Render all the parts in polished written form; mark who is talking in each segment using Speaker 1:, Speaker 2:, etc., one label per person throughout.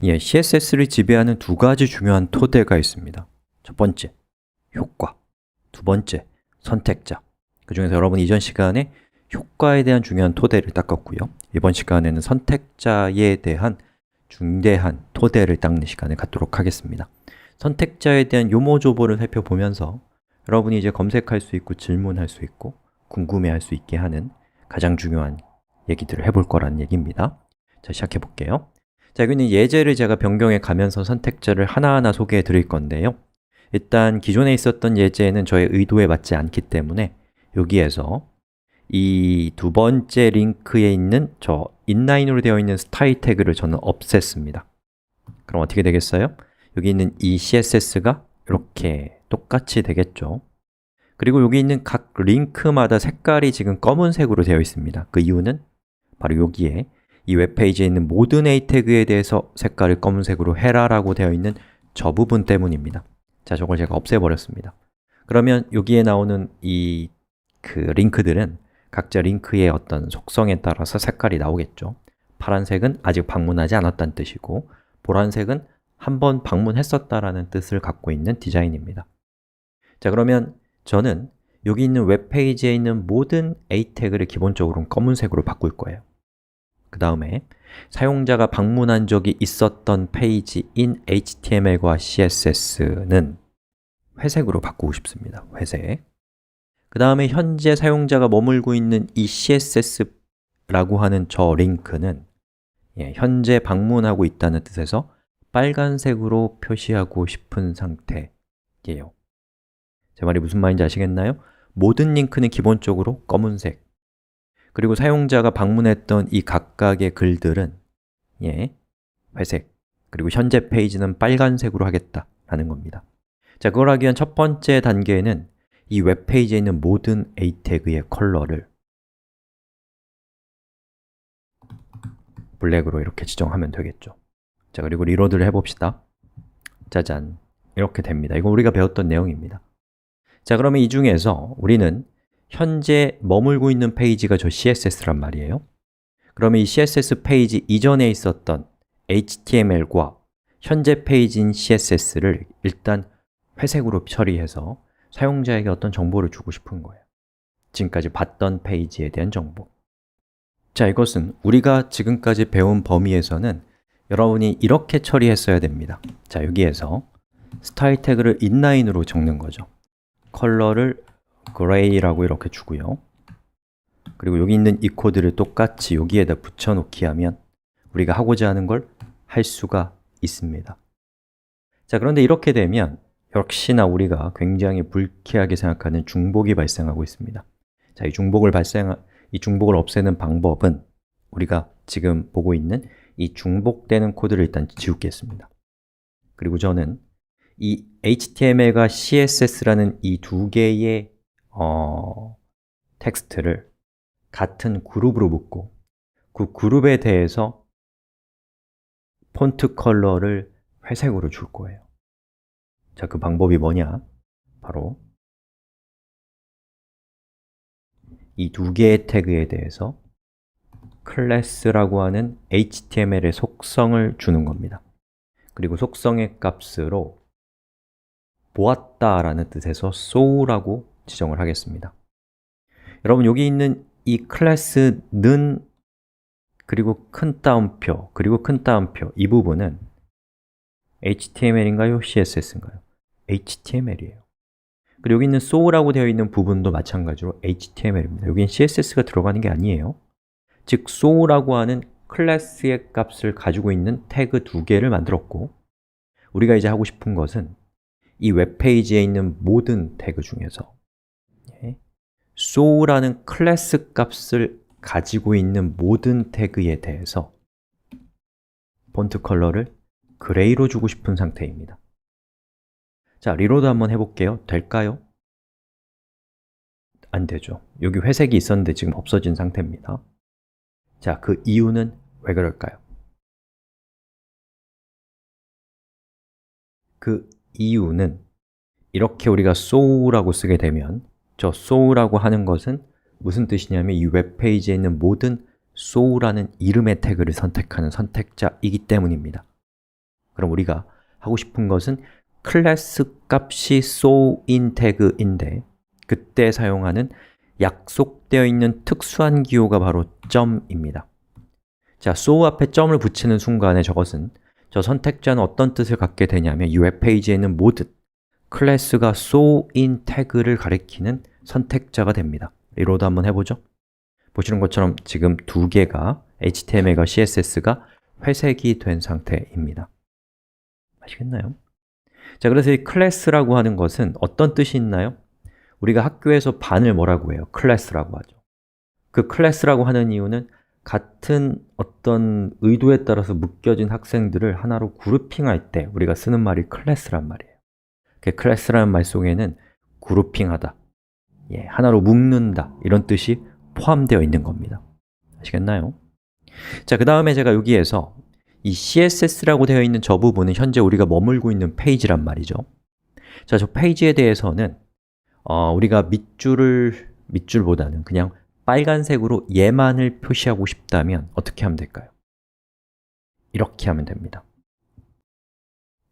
Speaker 1: CSS를 지배하는 두 가지 중요한 토대가 있습니다. 첫 번째, 효과. 두 번째, 선택자. 그 중에서 여러분이 이전 시간에 효과에 대한 중요한 토대를 닦았고요. 이번 시간에는 선택자에 대한 중대한 토대를 닦는 시간을 갖도록 하겠습니다. 선택자에 대한 요모조보를 살펴보면서 여러분이 이제 검색할 수 있고 질문할 수 있고 궁금해할 수 있게 하는 가장 중요한 얘기들을 해볼 거라는 얘기입니다. 자, 시작해 볼게요. 자, 여기는 예제를 제가 변경해 가면서 선택자를 하나하나 소개해 드릴 건데요. 일단 기존에 있었던 예제는 저의 의도에 맞지 않기 때문에 여기에서 이 두 번째 링크에 있는 저 인라인으로 되어 있는 스타일 태그를 저는 없앴습니다. 그럼 어떻게 되겠어요? 여기 있는 이 CSS가 이렇게 똑같이 되겠죠. 그리고 여기 있는 각 링크마다 색깔이 지금 검은색으로 되어 있습니다. 그 이유는 바로 여기에 이 웹페이지에 있는 모든 A 태그에 대해서 색깔을 검은색으로 해라라고 되어 있는 저 부분 때문입니다. 자, 저걸 제가 없애버렸습니다. 그러면 여기에 나오는 이 링크들은 각자 링크의 어떤 속성에 따라서 색깔이 나오겠죠. 파란색은 아직 방문하지 않았다는 뜻이고 보라색은 한번 방문했었다라는 뜻을 갖고 있는 디자인입니다. 자, 그러면 저는 여기 있는 웹페이지에 있는 모든 A 태그를 기본적으로 검은색으로 바꿀 거예요. 그 다음에 사용자가 방문한 적이 있었던 페이지인 HTML과 CSS는 회색으로 바꾸고 싶습니다. 회색. 그 다음에 현재 사용자가 머물고 있는 이 CSS라고 하는 저 링크는 현재 방문하고 있다는 뜻에서 빨간색으로 표시하고 싶은 상태예요. 제 말이 무슨 말인지 아시겠나요? 모든 링크는 기본적으로 검은색, 그리고 사용자가 방문했던 이 각각의 글들은 회색, 그리고 현재 페이지는 빨간색으로 하겠다라는 겁니다. 자, 그걸 하기 위한 첫 번째 단계는 이 웹페이지에 있는 모든 A 태그의 컬러를 블랙으로 이렇게 지정하면 되겠죠. 자, 그리고 리로드를 해봅시다. 짜잔, 이렇게 됩니다. 이거 우리가 배웠던 내용입니다. 자, 그러면 이 중에서 우리는 현재 머물고 있는 페이지가 저 CSS란 말이에요. 그러면 이 CSS 페이지 이전에 있었던 HTML과 현재 페이지인 CSS를 일단 회색으로 처리해서 사용자에게 어떤 정보를 주고 싶은 거예요. 지금까지 봤던 페이지에 대한 정보. 자, 이것은 우리가 지금까지 배운 범위에서는 여러분이 이렇게 처리했어야 됩니다. 자, 여기에서 스타일 태그를 인라인으로 적는 거죠. 컬러를 그레이라고 이렇게 주고요. 그리고 여기 있는 이 코드를 똑같이 여기에다 붙여놓기 하면 우리가 하고자 하는 걸 할 수가 있습니다. 자, 그런데 이렇게 되면 역시나 우리가 굉장히 불쾌하게 생각하는 중복이 발생하고 있습니다. 자, 이 중복을 없애는 방법은 우리가 지금 보고 있는 이 중복되는 코드를 일단 지우겠습니다. 그리고 저는 이 HTML과 CSS라는 이 두 개의 텍스트를 같은 그룹으로 묶고 그 그룹에 대해서 폰트 컬러를 회색으로 줄 거예요. 자, 그 방법이 뭐냐? 바로 이 두 개의 태그에 대해서 클래스라고 하는 HTML의 속성을 주는 겁니다. 그리고 속성의 값으로 보았다라는 뜻에서 show라고 지정을 하겠습니다. 여러분, 여기 있는 이 클래스는 그리고 큰 따옴표, 그리고 큰 따옴표 이 부분은 HTML인가요? CSS인가요? HTML이에요. 그리고 여기 있는 show라고 되어 있는 부분도 마찬가지로 HTML입니다. 여기는 CSS가 들어가는 게 아니에요. 즉, show라고 하는 클래스의 값을 가지고 있는 태그 두 개를 만들었고 우리가 이제 하고 싶은 것은 이 웹페이지에 있는 모든 태그 중에서 show라는 클래스 값을 가지고 있는 모든 태그에 대해서 폰트 컬러를 그레이로 주고 싶은 상태입니다. 자, 리로드 한번 해볼게요. 될까요? 안 되죠. 여기 회색이 있었는데 지금 없어진 상태입니다. 자, 그 이유는 왜 그럴까요? 그 이유는 이렇게 우리가 show라고 쓰게 되면 저 show라고 하는 것은 무슨 뜻이냐면 이 웹페이지에 있는 모든 show라는 이름의 태그를 선택하는 선택자이기 때문입니다. 그럼 우리가 하고 싶은 것은 클래스 값이 soIn 태그인데 그때 사용하는 약속되어 있는 특수한 기호가 바로 점입니다. 자, so 앞에 점을 붙이는 순간에 저것은 저 선택자는 어떤 뜻을 갖게 되냐면 이 웹페이지에 있는 모든 클래스가 soIn 태그를 가리키는 선택자가 됩니다. 리로드 한번 해보죠. 보시는 것처럼 지금 두 개가 HTML과 CSS가 회색이 된 상태입니다. 아시겠나요? 자, 그래서 이 클래스라고 하는 것은 어떤 뜻이 있나요? 우리가 학교에서 반을 뭐라고 해요? 클래스라고 하죠. 그 클래스라고 하는 이유는 같은 어떤 의도에 따라서 묶여진 학생들을 하나로 그룹핑할 때 우리가 쓰는 말이 클래스란 말이에요. 그 클래스라는 말 속에는 그룹핑하다, 하나로 묶는다 이런 뜻이 포함되어 있는 겁니다. 아시겠나요? 자, 그 다음에 제가 여기에서 이 CSS라고 되어 있는 저 부분은 현재 우리가 머물고 있는 페이지란 말이죠. 자, 저 페이지에 대해서는 우리가 밑줄보다는 그냥 빨간색으로 얘만을 표시하고 싶다면 어떻게 하면 될까요? 이렇게 하면 됩니다.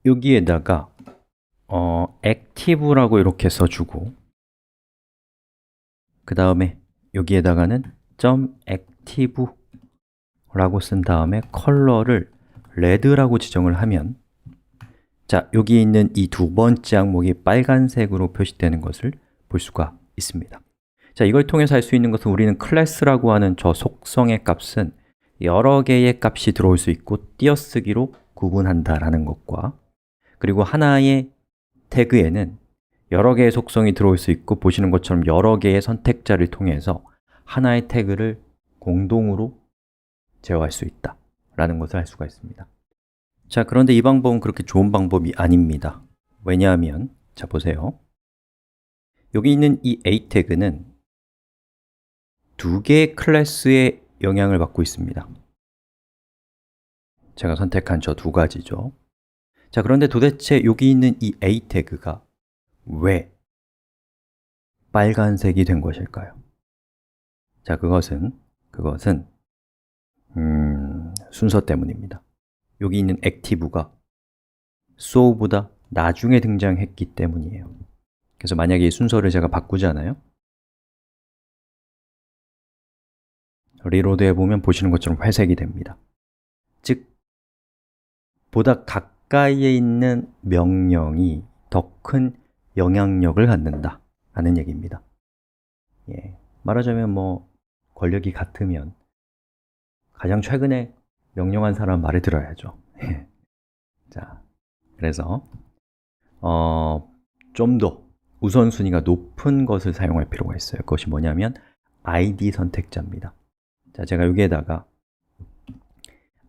Speaker 1: 여기에다가 active라고 이렇게 써주고 그 다음에 여기에다가는 .active 라고 쓴 다음에 컬러를 레드라고 지정을 하면 자, 여기 있는 이 두 번째 항목이 빨간색으로 표시되는 것을 볼 수가 있습니다. 자, 이걸 통해서 할 수 있는 것은 우리는 클래스라고 하는 저 속성의 값은 여러 개의 값이 들어올 수 있고 띄어쓰기로 구분한다라는 것과 그리고 하나의 태그에는 여러 개의 속성이 들어올 수 있고 보시는 것처럼 여러 개의 선택자를 통해서 하나의 태그를 공동으로 제어할 수 있다 라는 것을 알 수가 있습니다. 자, 그런데 이 방법은 그렇게 좋은 방법이 아닙니다. 왜냐하면 자, 보세요. 여기 있는 이 A 태그는 두 개의 클래스의 영향을 받고 있습니다. 제가 선택한 저 두 가지죠. 자, 그런데 도대체 여기 있는 이 A 태그가 왜 빨간색이 된 것일까요? 자, 그것은 순서 때문입니다. 여기 있는 active가 so보다 나중에 등장했기 때문이에요. 그래서 만약에 이 순서를 제가 바꾸잖아요. 리로드 해보면 보시는 것처럼 회색이 됩니다. 즉, 보다 가까이에 있는 명령이 더 큰 영향력을 갖는다 라는 얘기입니다. 말하자면 권력이 같으면 가장 최근에 명령한 사람 말을 들어야죠. 자, 그래서 좀 더 우선순위가 높은 것을 사용할 필요가 있어요. 그것이 뭐냐면 ID 선택자입니다. 자, 제가 여기에다가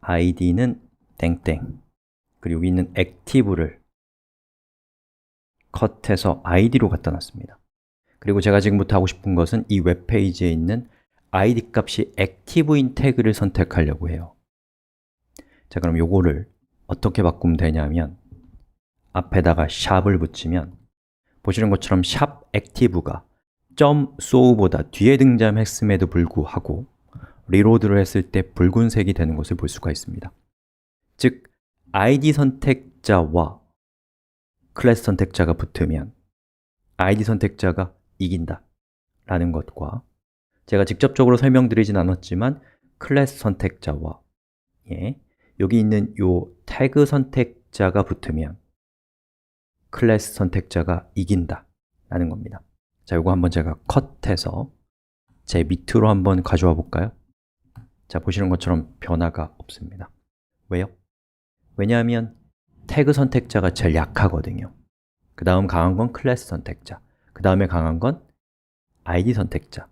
Speaker 1: id는 땡땡 그리고 여기 있는 active를 컷해서 id로 갖다 놨습니다. 그리고 제가 지금부터 하고 싶은 것은 이 웹페이지에 있는 id 값이 active인 태그를 선택하려고 해요. 자, 그럼 요거를 어떻게 바꾸면 되냐면 앞에다가 샵을 붙이면 보시는 것처럼 샵 active가 .so보다 뒤에 등장했음에도 불구하고 리로드를 했을 때 붉은색이 되는 것을 볼 수가 있습니다. 즉, id 선택자와 클래스 선택자가 붙으면 id 선택자가 이긴다 라는 것과 제가 직접적으로 설명드리진 않았지만 클래스 선택자와 여기 있는 요 태그 선택자가 붙으면 클래스 선택자가 이긴다 라는 겁니다. 자, 이거 한번 제가 컷해서 제 밑으로 한번 가져와 볼까요? 자, 보시는 것처럼 변화가 없습니다. 왜요? 왜냐하면 태그 선택자가 제일 약하거든요. 그 다음 강한 건 클래스 선택자, 그 다음에 강한 건 ID 선택자,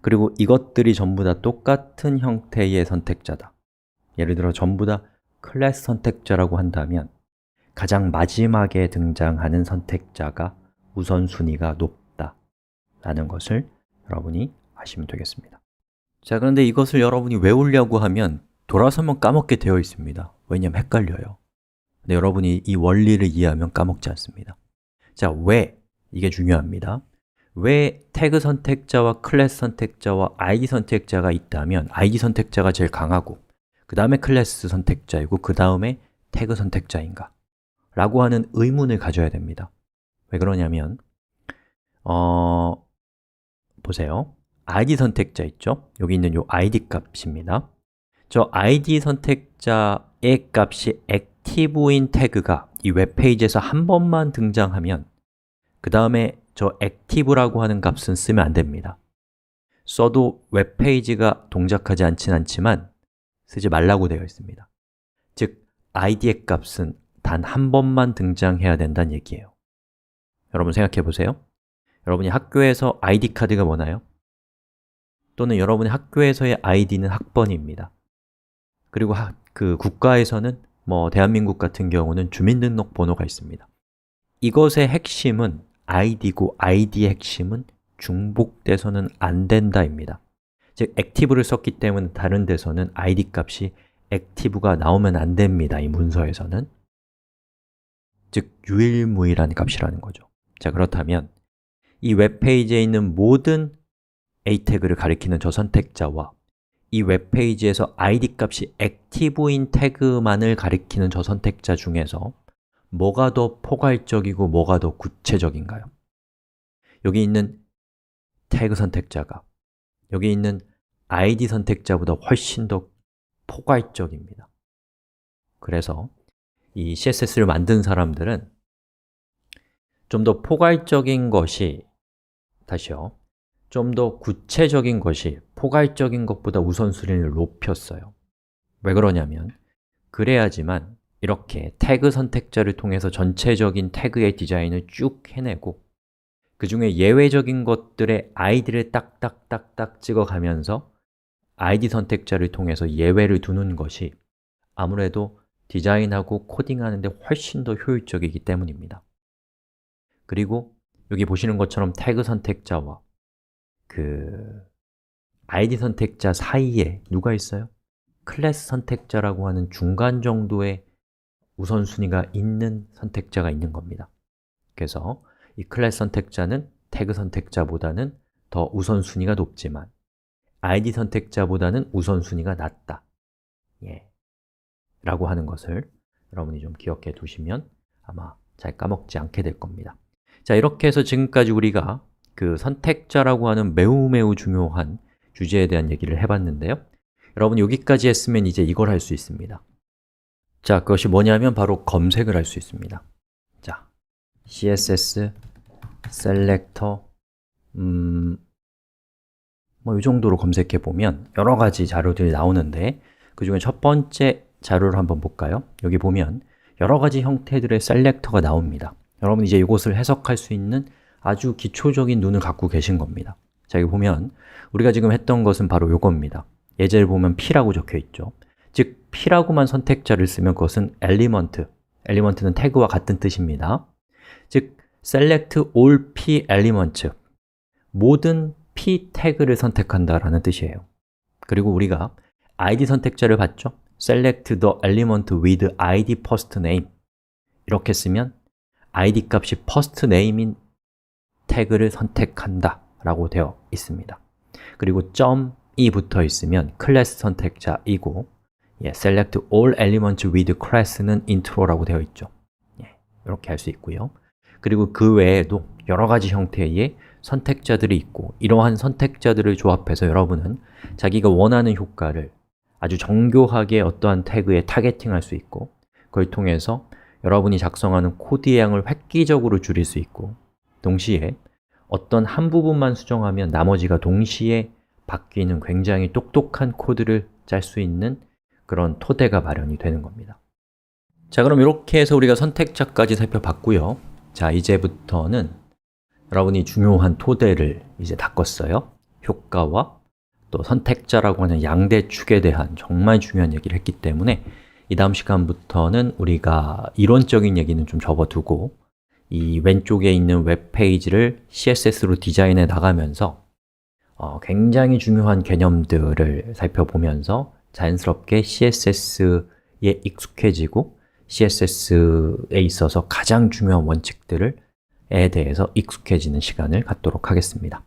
Speaker 1: 그리고 이것들이 전부 다 똑같은 형태의 선택자다. 예를 들어 전부 다 클래스 선택자라고 한다면 가장 마지막에 등장하는 선택자가 우선순위가 높다 라는 것을 여러분이 아시면 되겠습니다. 자, 그런데 이것을 여러분이 외우려고 하면 돌아서면 까먹게 되어 있습니다. 왜냐하면 헷갈려요. 근데 여러분이 이 원리를 이해하면 까먹지 않습니다. 자, 왜? 이게 중요합니다. 왜 태그 선택자와 클래스 선택자와 ID 선택자가 있다면 ID 선택자가 제일 강하고 그 다음에 클래스 선택자이고 그 다음에 태그 선택자인가? 라고 하는 의문을 가져야 됩니다. 왜 그러냐면 보세요. id 선택자 있죠? 여기 있는 이 id 값입니다. 저 id 선택자의 값이 액티브인 태그가 이 웹페이지에서 한 번만 등장하면 그 다음에 저 액티브라고 하는 값은 쓰면 안 됩니다. 써도 웹페이지가 동작하지 않지만 쓰지 말라고 되어 있습니다. 즉, id의 값은 단 한 번만 등장해야 된다는 얘기예요. 여러분 생각해 보세요. 여러분이 학교에서 id 카드가 뭐나요? 또는 여러분의 학교에서의 id는 학번입니다. 그리고 그 국가에서는 대한민국 같은 경우는 주민등록번호가 있습니다. 이것의 핵심은 id고 id의 핵심은 중복돼서는 안 된다입니다. 즉, 액티브를 썼기 때문에 다른 데서는 id 값이 액티브가 나오면 안 됩니다. 이 문서에서는. 즉, 유일무이한 값이라는 거죠. 자, 그렇다면 이 웹페이지에 있는 모든 a 태그를 가리키는 저 선택자와 이 웹페이지에서 id 값이 액티브인 태그만을 가리키는 저 선택자 중에서 뭐가 더 포괄적이고 뭐가 더 구체적인가요? 여기 있는 태그 선택자가 여기 있는 id 선택자보다 훨씬 더 포괄적입니다. 그래서 이 CSS를 만든 사람들은 좀 더 포괄적인 것이, 다시요, 좀 더 구체적인 것이 포괄적인 것보다 우선순위를 높였어요. 왜 그러냐면 그래야지만 이렇게 태그 선택자를 통해서 전체적인 태그의 디자인을 쭉 해내고 그 중에 예외적인 것들의 id를 딱딱딱딱 찍어가면서 id 선택자를 통해서 예외를 두는 것이 아무래도 디자인하고 코딩하는 데 훨씬 더 효율적이기 때문입니다. 그리고 여기 보시는 것처럼 태그 선택자와 그 id 선택자 사이에 누가 있어요? 클래스 선택자라고 하는 중간 정도의 우선순위가 있는 선택자가 있는 겁니다. 그래서 이 클래스 선택자는 태그 선택자보다는 더 우선순위가 높지만 id 선택자보다는 우선순위가 낮다 라고 하는 것을 여러분이 좀 기억해 두시면 아마 잘 까먹지 않게 될 겁니다. 자, 이렇게 해서 지금까지 우리가 그 선택자라고 하는 매우 중요한 주제에 대한 얘기를 해봤는데요. 여러분 여기까지 했으면 이제 이걸 할 수 있습니다. 자, 그것이 뭐냐면 바로 검색을 할 수 있습니다. 자, CSS 셀렉터 이 정도로 검색해 보면 여러 가지 자료들이 나오는데 그 중에 첫 번째 자료를 한번 볼까요? 여기 보면 여러 가지 형태들의 셀렉터가 나옵니다. 여러분 이제 이것을 해석할 수 있는 아주 기초적인 눈을 갖고 계신 겁니다. 자, 여기 보면 우리가 지금 했던 것은 바로 이겁니다. 예제를 보면 p라고 적혀 있죠. 즉, p라고만 선택자를 쓰면 그것은 element는 태그와 같은 뜻입니다. 즉, select all p elements, 모든 p 태그를 선택한다라는 뜻이에요. 그리고 우리가 id 선택자를 봤죠? select the element with id first name, 이렇게 쓰면 id 값이 first name인 태그를 선택한다 라고 되어 있습니다. 그리고 .이 붙어 있으면 클래스 선택자이고 select all elements with class는 intro라고 되어 있죠. 이렇게 할 수 있고요. 그리고 그 외에도 여러 가지 형태의 선택자들이 있고 이러한 선택자들을 조합해서 여러분은 자기가 원하는 효과를 아주 정교하게 어떠한 태그에 타겟팅할 수 있고 그걸 통해서 여러분이 작성하는 코드의 양을 획기적으로 줄일 수 있고 동시에 어떤 한 부분만 수정하면 나머지가 동시에 바뀌는 굉장히 똑똑한 코드를 짤 수 있는 그런 토대가 마련이 되는 겁니다. 자, 그럼 이렇게 해서 우리가 선택자까지 살펴봤고요. 자, 이제부터는 여러분이 중요한 토대를 이제 닦았어요. 효과와 또 선택자라고 하는 양대축에 대한 정말 중요한 얘기를 했기 때문에 이 다음 시간부터는 우리가 이론적인 얘기는 좀 접어두고 이 왼쪽에 있는 웹페이지를 CSS로 디자인해 나가면서 굉장히 중요한 개념들을 살펴보면서 자연스럽게 CSS에 익숙해지고 CSS에 있어서 가장 중요한 원칙들에 대해서 익숙해지는 시간을 갖도록 하겠습니다.